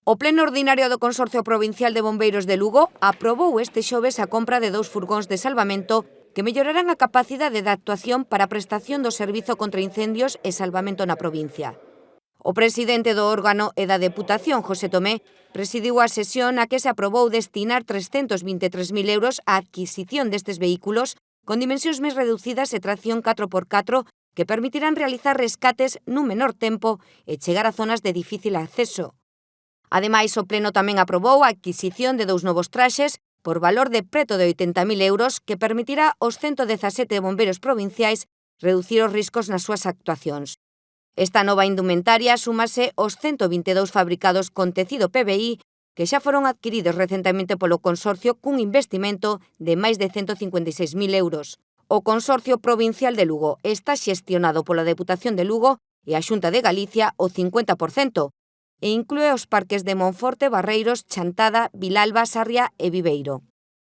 O Pleno Ordinario do Consorcio Provincial de Bombeiros de Lugo aprobou este xoves a compra de 2 furgóns de salvamento que mellorarán a capacidade de actuación para a prestación do servizo contra incendios e salvamento na provincia. O presidente do órgano e da Deputación, José Tomé, presidiu a sesión a que se aprobou destinar 323.000 euros á adquisición destes vehículos con dimensións máis reducidas e tracción 4x4 que permitirán realizar rescates nun menor tempo e chegar a zonas de difícil acceso. Ademais, o Pleno tamén aprobou a adquisición de 2 novos traxes por valor de preto de 80.000 euros que permitirá aos 117 bombeiros provinciais reducir os riscos nas súas actuacións. Esta nova indumentaria súmase aos 122 fabricados con tecido PVI que xa foron adquiridos recentemente polo Consorcio cun investimento de máis de 156.000 euros. O Consorcio Provincial de Lugo está xestionado pola Deputación de Lugo e a Xunta de Galicia o 50%, e inclúe os parques de Monforte, Barreiros, Chantada, Vilalba, Sarria e Viveiro.